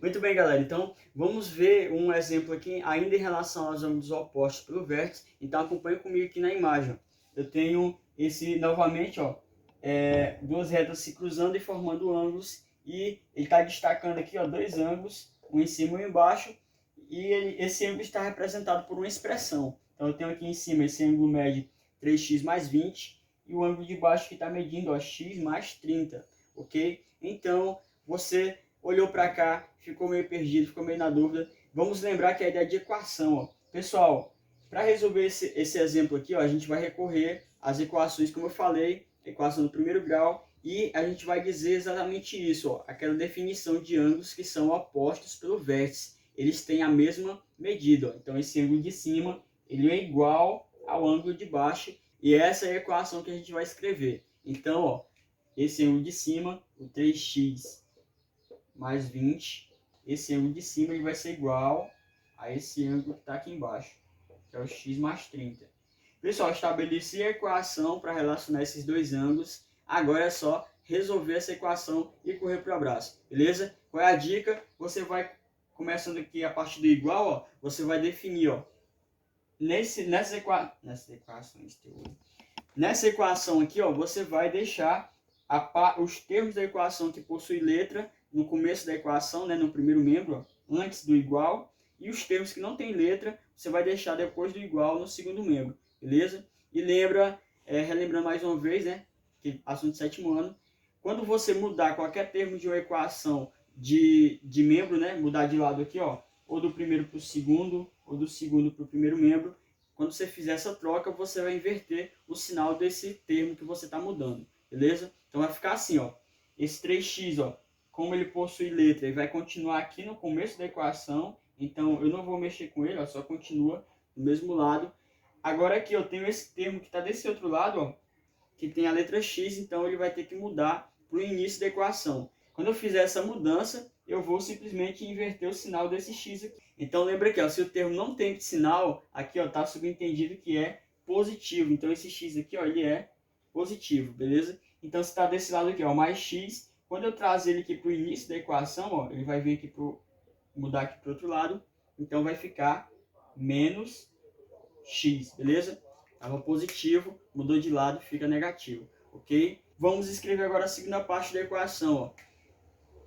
Muito bem, galera. Então, vamos ver um exemplo aqui ainda em relação aos ângulos opostos pelo vértice. Então, acompanhe comigo aqui na imagem. Eu tenho esse, novamente, duas retas se cruzando e formando ângulos. E ele está destacando aqui, dois ângulos, um em cima e um embaixo. E esse ângulo está representado por uma expressão. Então, eu tenho aqui em cima esse ângulo mede 3x mais 20. E o ângulo de baixo que está medindo, x mais 30. Ok? Então, você olhou para cá, ficou meio perdido, ficou meio na dúvida. Vamos lembrar que a ideia de equação, pessoal, para resolver esse exemplo aqui, a gente vai recorrer às equações, como eu falei, equação do primeiro grau, e a gente vai dizer exatamente isso, aquela definição de ângulos que são opostos pelo vértice. Eles têm a mesma medida, Então esse ângulo de cima, ele é igual ao ângulo de baixo, e essa é a equação que a gente vai escrever. Então, esse ângulo de cima, o 3x mais 20, esse ângulo de cima ele vai ser igual a esse ângulo que está aqui embaixo, que é o x mais 30. Pessoal, estabeleci a equação para relacionar esses dois ângulos. Agora é só resolver essa equação e correr para o abraço, beleza? Qual é a dica? Você vai, começando aqui a partir do igual, você vai definir, nessa equação aqui, você vai deixar os termos da equação que possui letra no começo da equação, no primeiro membro, antes do igual, e os termos que não tem letra, você vai deixar depois do igual no segundo membro, beleza? E relembrando mais uma vez, que assunto do sétimo ano, quando você mudar qualquer termo de uma equação de membro, mudar de lado aqui, ou do primeiro para o segundo, ou do segundo para o primeiro membro, quando você fizer essa troca, você vai inverter o sinal desse termo que você está mudando, beleza? Então vai ficar assim, esse 3x, como ele possui letra, ele vai continuar aqui no começo da equação, então eu não vou mexer com ele, só continua do mesmo lado. Agora aqui eu tenho esse termo que está desse outro lado, que tem a letra x, então ele vai ter que mudar para o início da equação. Quando eu fizer essa mudança, eu vou simplesmente inverter o sinal desse x aqui. Então lembra que se o termo não tem sinal, aqui está subentendido que é positivo. Então esse x aqui ele é positivo, beleza? Então se está desse lado aqui, mais x, quando eu trazer ele aqui para o início da equação, ele vai vir aqui mudar aqui para o outro lado, então vai ficar menos x, beleza? Estava positivo, mudou de lado, fica negativo, ok? Vamos escrever agora a segunda parte da equação,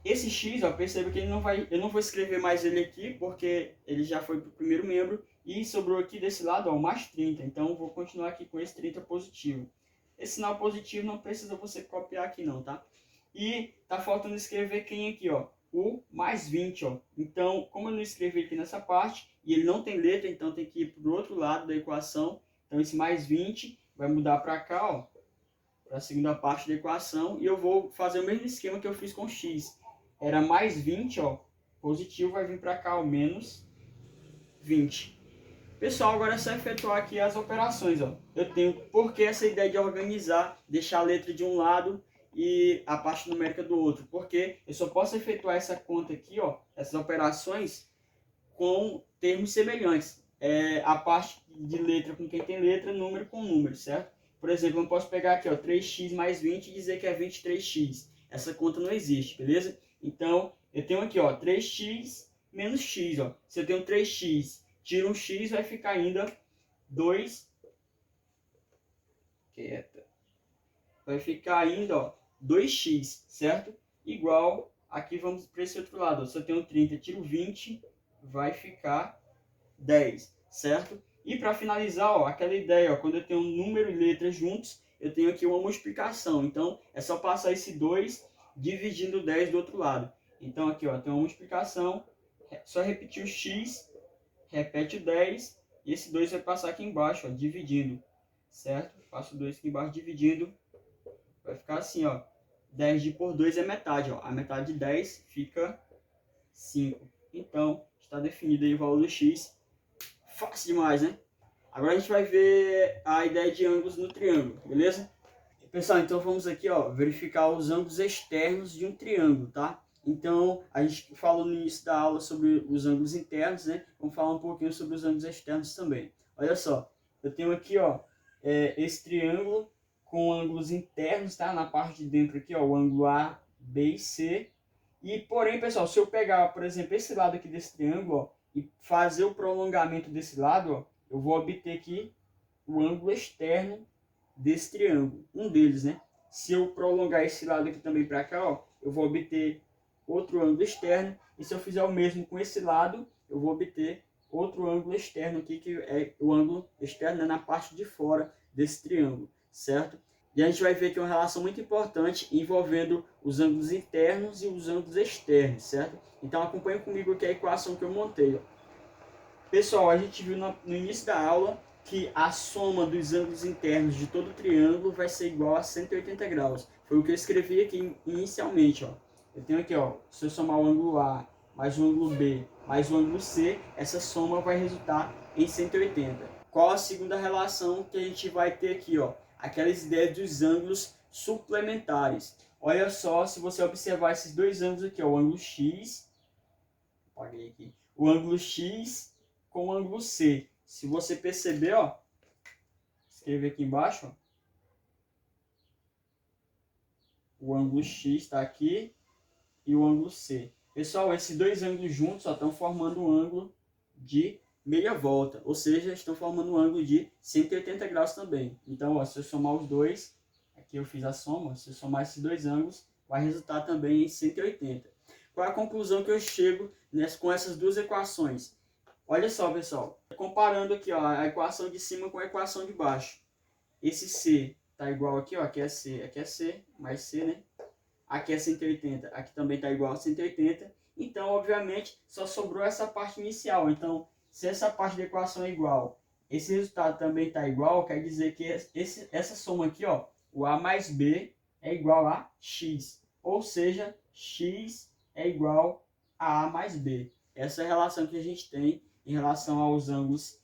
Esse x, perceba que eu não vou escrever mais ele aqui, porque ele já foi para o primeiro membro, e sobrou aqui desse lado, mais 30, então vou continuar aqui com esse 30 positivo. Esse sinal positivo não precisa você copiar aqui não, tá? E tá faltando escrever quem aqui, o mais 20, Então, como eu não escrevi aqui nessa parte, e ele não tem letra, então tem que ir para o outro lado da equação. Então, esse mais 20 vai mudar para cá, para a segunda parte da equação. E eu vou fazer o mesmo esquema que eu fiz com x. Era mais 20, positivo, vai vir para cá, menos 20. Pessoal, agora é só efetuar aqui as operações, Eu tenho, porque essa ideia de organizar, deixar a letra de um lado e a parte numérica do outro, porque eu só posso efetuar essa conta aqui, essas operações com termos semelhantes. A parte de letra com quem tem letra, número com número, certo? Por exemplo, eu posso pegar aqui, 3x mais 20 e dizer que é 23x. Essa conta não existe, beleza? Então, eu tenho aqui, 3x menos x, Se eu tenho 3x, tiro um x, vai ficar ainda 2. Quieta. Vai ficar ainda, 2x, certo? Igual, aqui vamos para esse outro lado. Se eu tenho 30, tiro 20, vai ficar 10, certo? E para finalizar, aquela ideia, quando eu tenho número e letra juntos, eu tenho aqui uma multiplicação. Então, é só passar esse 2 dividindo 10 do outro lado. Então, aqui, tem uma multiplicação, só repetir o x, repete o 10, e esse 2 vai passar aqui embaixo, dividindo, certo? Faço 2 aqui embaixo dividindo, vai ficar assim, 10 por 2 é metade, A metade de 10 fica 5. Então, está definido aí o valor do x. Fácil demais, né? Agora a gente vai ver a ideia de ângulos no triângulo, beleza? Pessoal, então vamos aqui, verificar os ângulos externos de um triângulo, tá? Então, a gente falou no início da aula sobre os ângulos internos, né? Vamos falar um pouquinho sobre os ângulos externos também. Olha só, eu tenho aqui, esse triângulo com ângulos internos, tá? Na parte de dentro aqui, o ângulo A, B e C. E, porém, pessoal, se eu pegar, por exemplo, esse lado aqui desse triângulo, ó, e fazer o prolongamento desse lado, ó, eu vou obter aqui o ângulo externo desse triângulo, um deles, né? Se eu prolongar esse lado aqui também para cá, ó, eu vou obter outro ângulo externo, e se eu fizer o mesmo com esse lado, eu vou obter outro ângulo externo aqui, que é o ângulo externo, né, na parte de fora desse triângulo, certo? E a gente vai ver que é uma relação muito importante envolvendo os ângulos internos e os ângulos externos, certo? Então acompanhe comigo aqui a equação que eu montei, ó. Pessoal, a gente viu no início da aula que a soma dos ângulos internos de todo o triângulo vai ser igual a 180 graus. Foi o que eu escrevi aqui inicialmente, ó. Eu tenho aqui, ó, se eu somar o ângulo A mais o ângulo B mais o ângulo C, essa soma vai resultar em 180. Qual a segunda relação que a gente vai ter aqui, ó? Aquelas ideias dos ângulos suplementares. Olha só, se você observar esses dois ângulos aqui, ó, o ângulo X, apaguei aqui, o ângulo X com o ângulo C. Se você perceber, ó, escrever aqui embaixo, ó, o ângulo X está aqui e o ângulo C. Pessoal, esses dois ângulos juntos estão formando um ângulo de meia volta, ou seja, estão formando um ângulo de 180 graus também. Então, ó, se eu somar os dois, aqui eu fiz a soma, se eu somar esses dois ângulos, vai resultar também em 180. Qual é a conclusão que eu chego com essas duas equações? Olha só, pessoal, comparando aqui, ó, a equação de cima com a equação de baixo. Esse C está igual aqui, ó, aqui é C, mais C, né? Aqui é 180, aqui também está igual a 180. Então, obviamente, só sobrou essa parte inicial. Então, se essa parte da equação é igual, esse resultado também está igual, quer dizer que essa soma aqui, ó, o A mais B é igual a X. Ou seja, X é igual a A mais B. Essa é a relação que a gente tem em relação aos ângulos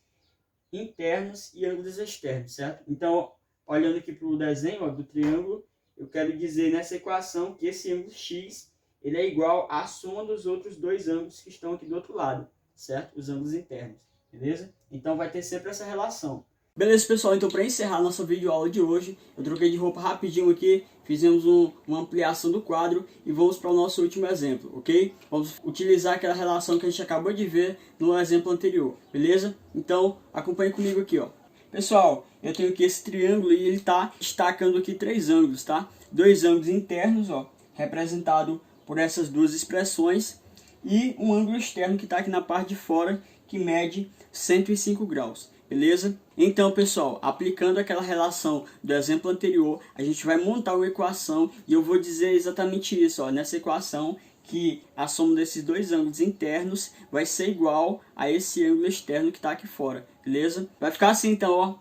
internos e ângulos externos, certo? Então, olhando aqui para o desenho, ó, do triângulo, eu quero dizer nessa equação que esse ângulo X ele é igual à soma dos outros dois ângulos que estão aqui do outro lado, certo? Os ângulos internos, beleza? Então vai ter sempre essa relação. Beleza, pessoal? Então, para encerrar nossa videoaula de hoje, eu troquei de roupa rapidinho aqui, fizemos uma ampliação do quadro e vamos para o nosso último exemplo, ok? Vamos utilizar aquela relação que a gente acabou de ver no exemplo anterior, beleza? Então, acompanhe comigo aqui, ó. Pessoal, eu tenho aqui esse triângulo e ele está destacando aqui três ângulos, tá? Dois ângulos internos, ó, representado por essas duas expressões, e um ângulo externo que está aqui na parte de fora, que mede 105 graus. Beleza? Então, pessoal, aplicando aquela relação do exemplo anterior, a gente vai montar uma equação e eu vou dizer exatamente isso, ó, nessa equação, que a soma desses dois ângulos internos vai ser igual a esse ângulo externo que está aqui fora, beleza? Vai ficar assim então, ó.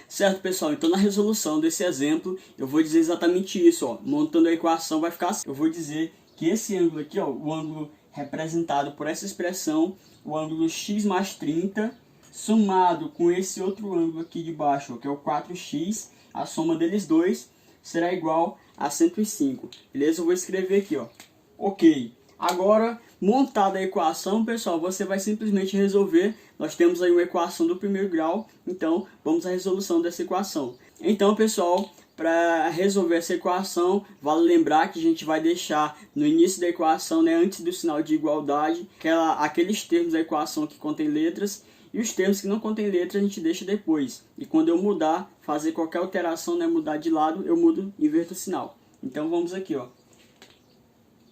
Certo, pessoal? Então, na resolução desse exemplo, eu vou dizer exatamente isso, ó. Montando a equação vai ficar assim. Eu vou dizer que esse ângulo aqui, ó, o ângulo representado por essa expressão, o ângulo x mais 30, somado com esse outro ângulo aqui de baixo, ó, que é o 4x, a soma deles dois será igual a 105. Beleza? Eu vou escrever aqui, ó. Ok. Agora, montada a equação, pessoal, você vai simplesmente resolver. Nós temos aí uma equação do primeiro grau, então vamos à resolução dessa equação. Então, pessoal, para resolver essa equação, vale lembrar que a gente vai deixar no início da equação, né, antes do sinal de igualdade, aqueles termos da equação que contêm letras, e os termos que não contêm letra a gente deixa depois. E quando eu mudar, fazer qualquer alteração, né, mudar de lado, eu mudo, inverto o sinal. Então vamos aqui, ó.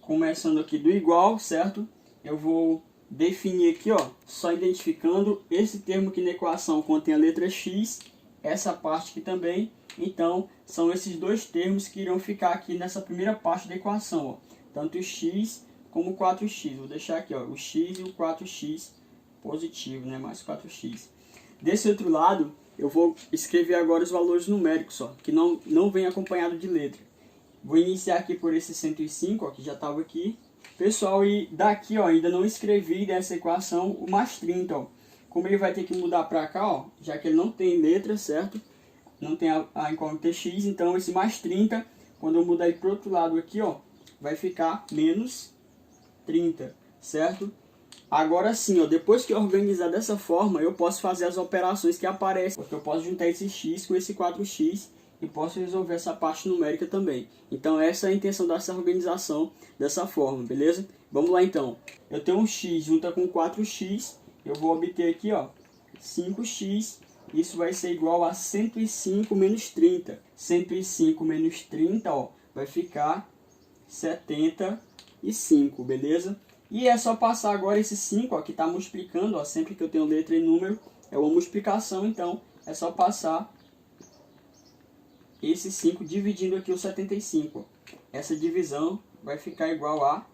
Começando aqui do igual, certo? Eu vou definir aqui, ó, só identificando esse termo que na equação contém a letra x, essa parte aqui também. Então, são esses dois termos que irão ficar aqui nessa primeira parte da equação, ó. Tanto o x como o 4x. Vou deixar aqui, ó, o x e o 4x positivo, né, mais 4x. Desse outro lado, eu vou escrever agora os valores numéricos, ó, que não vem acompanhado de letra. Vou iniciar aqui por esse 105, ó, que já estava aqui. Pessoal, e daqui, ó, ainda não escrevi dessa equação o mais 30, ó. Como ele vai ter que mudar para cá, ó, já que ele não tem letra, certo? Não tem a incógnita x, então esse mais 30, quando eu mudar ele para o outro lado aqui, ó, vai ficar menos 30, certo? Agora sim, ó, depois que eu organizar dessa forma, eu posso fazer as operações que aparecem, porque eu posso juntar esse x com esse 4x e posso resolver essa parte numérica também. Então essa é a intenção dessa organização dessa forma, beleza? Vamos lá então. Eu tenho um x junto com 4x, eu vou obter aqui, ó, 5x, isso vai ser igual a 105 menos 30. 105 menos 30, ó, vai ficar 75, beleza? E é só passar agora esse 5, ó, que está multiplicando, ó, sempre que eu tenho letra e número, é uma multiplicação, então é só passar esse 5 dividindo aqui o 75. Ó. Essa divisão vai ficar igual a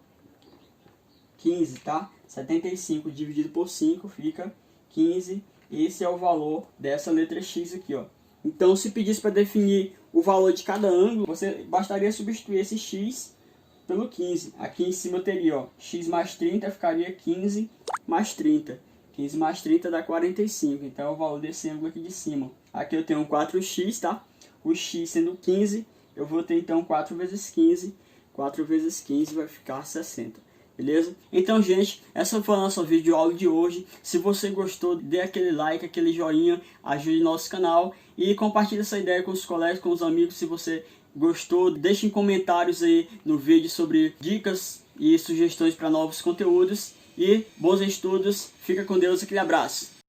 15, tá? 75 dividido por 5 fica 15. Esse é o valor dessa letra x aqui, ó. Então, se pedisse para definir o valor de cada ângulo, você bastaria substituir esse x pelo 15. Aqui em cima eu teria, ó, x mais 30 ficaria 15 mais 30. 15 mais 30 dá 45. Então, é o valor desse ângulo aqui de cima. Aqui eu tenho 4x, tá? O x sendo 15, eu vou ter então 4 vezes 15. 4 vezes 15 vai ficar 60. Beleza? Então, gente, essa foi a nossa videoaula de hoje. Se você gostou, dê aquele like, aquele joinha, ajude nosso canal e compartilhe essa ideia com os colegas, com os amigos. Se você gostou, deixe em comentários aí no vídeo sobre dicas e sugestões para novos conteúdos. E bons estudos, fica com Deus, aquele abraço.